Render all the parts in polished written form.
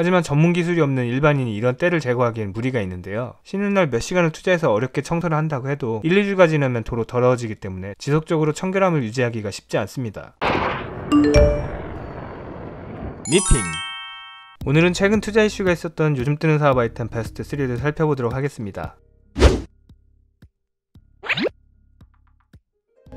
하지만 전문 기술이 없는 일반인이 이런 때를 제거하기엔 무리가 있는데요. 쉬는 날 몇 시간을 투자해서 어렵게 청소를 한다고 해도 1-2주가 지나면 도로 더러워지기 때문에 지속적으로 청결함을 유지하기가 쉽지 않습니다. 미핑. 오늘은 최근 투자 이슈가 있었던 요즘 뜨는 사업 아이템 베스트 3를 살펴보도록 하겠습니다.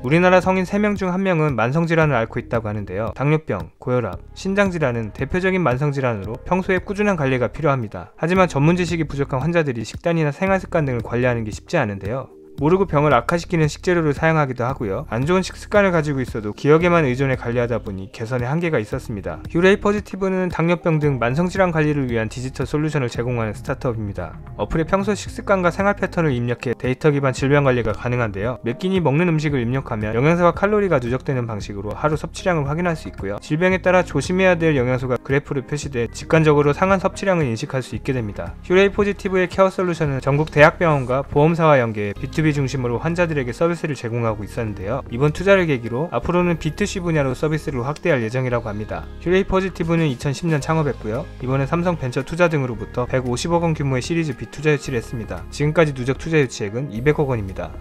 우리나라 성인 3명 중 1명은 만성질환을 앓고 있다고 하는데요. 당뇨병, 고혈압, 신장질환은 대표적인 만성질환으로 평소에 꾸준한 관리가 필요합니다. 하지만 전문 지식이 부족한 환자들이 식단이나 생활습관 등을 관리하는 게 쉽지 않은데요. 모르고 병을 악화시키는 식재료를 사용하기도 하고요. 안 좋은 식습관을 가지고 있어도 기억에만 의존해 관리하다 보니 개선에 한계가 있었습니다. 휴레이 포지티브는 당뇨병 등 만성질환 관리를 위한 디지털 솔루션을 제공하는 스타트업입니다. 어플에 평소 식습관과 생활 패턴을 입력해 데이터 기반 질병 관리가 가능한데요. 몇 끼니 먹는 음식을 입력하면 영양소와 칼로리가 누적되는 방식으로 하루 섭취량을 확인할 수 있고요. 질병에 따라 조심해야 될 영양소가 그래프로 표시돼 직관적으로 상한 섭취량을 인식할 수 있게 됩니다. 휴레이 포지티브의 케어 솔루션은 전국 대학병원과 보험사와 연계해 B2B 중심으로 환자들에게 서비스를 제공하고 있었는데요. 이번 투자를 계기로 앞으로는 B2C 분야로 서비스를 확대할 예정이라고 합니다. 휴레이 포지티브는 2010년 창업했고요. 이번에 삼성 벤처 투자 등으로부터 150억 원 규모의 시리즈 B 투자 유치를 했습니다. 지금까지 누적 투자 유치액은 200억 원입니다.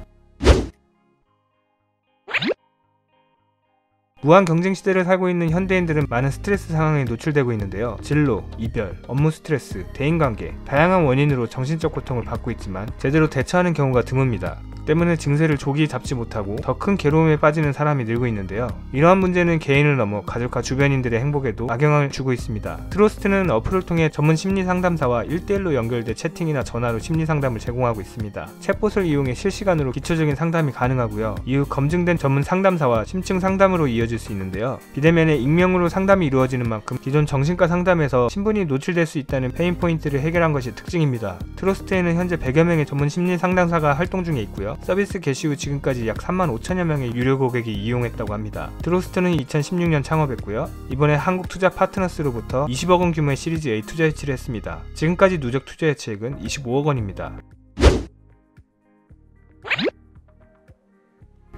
무한 경쟁 시대를 살고 있는 현대인들은 많은 스트레스 상황에 노출되고 있는데요. 진로, 이별, 업무 스트레스, 대인관계, 다양한 원인으로 정신적 고통을 받고 있지만 제대로 대처하는 경우가 드뭅니다. 때문에 증세를 조기 잡지 못하고 더 큰 괴로움에 빠지는 사람이 늘고 있는데요. 이러한 문제는 개인을 넘어 가족과 주변인들의 행복에도 악영향을 주고 있습니다. 트러스트는 어플을 통해 전문 심리 상담사와 1대1로 연결돼 채팅이나 전화로 심리 상담을 제공하고 있습니다. 챗봇을 이용해 실시간으로 기초적인 상담이 가능하고요. 이후 검증된 전문 상담사와 심층 상담으로 이어질 수 있는데요. 비대면에 익명으로 상담이 이루어지는 만큼 기존 정신과 상담에서 신분이 노출될 수 있다는 페인 포인트를 해결한 것이 특징입니다. 트러스트에는 현재 100여 명의 전문 심리 상담사가 활동 중에 있고요. 서비스 개시 후 지금까지 약 35,000여 명의 유료 고객이 이용했다고 합니다. 트러스트는 2016년 창업했고요. 이번에 한국 투자 파트너스로부터 20억 원 규모의 시리즈 A 투자 유치를 했습니다. 지금까지 누적 투자 유치액은 25억 원입니다.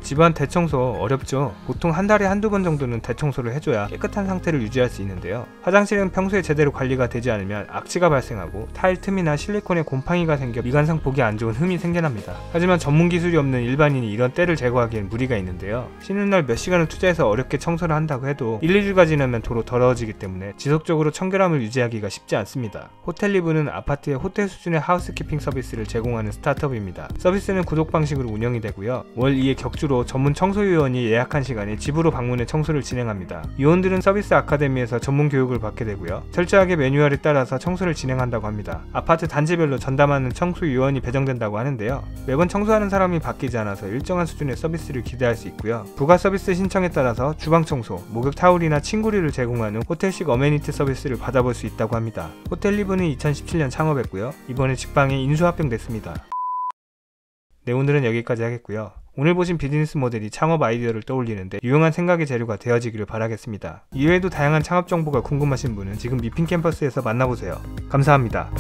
집안 대청소 어렵죠? 보통 한 달에 한두 번 정도는 대청소를 해줘야 깨끗한 상태를 유지할 수 있는데요. 화장실은 평소에 제대로 관리가 되지 않으면 악취가 발생하고 타일 틈이나 실리콘에 곰팡이가 생겨 미관상 보기 안 좋은 흠이 생겨납니다. 하지만 전문 기술이 없는 일반인이 이런 때를 제거하기엔 무리가 있는데요. 쉬는 날 몇 시간을 투자해서 어렵게 청소를 한다고 해도 1-2주가 지나면 도로 더러워지기 때문에 지속적으로 청결함을 유지하기가 쉽지 않습니다. 호텔리브는 아파트에 호텔 수준의 하우스키핑 서비스를 제공하는 스타트업입니다. 서비스는 구독 방식으로 운영이 되고요. 월 2회 격주로 전문 청소요원이 예약한 시간에 집으로 방문해 청소를 진행합니다. 요원들은 서비스 아카데미에서 전문 교육을 받게 되고요. 철저하게 매뉴얼에 따라서 청소를 진행한다고 합니다. 아파트 단지별로 전담하는 청소요원이 배정된다고 하는데요. 매번 청소하는 사람이 바뀌지 않아서 일정한 수준의 서비스를 기대할 수 있고요. 부가 서비스 신청에 따라서 주방 청소, 목욕 타올이나 침구리를 제공하는 호텔식 어메니티 서비스를 받아볼 수 있다고 합니다. 호텔리브는 2017년 창업했고요. 이번에 직방에 인수합병됐습니다. 네, 오늘은 여기까지 하겠고요. 오늘 보신 비즈니스 모델이 창업 아이디어를 떠올리는데 유용한 생각의 재료가 되어지기를 바라겠습니다. 이외에도 다양한 창업 정보가 궁금하신 분은 지금 미핑 캠퍼스에서 만나보세요. 감사합니다.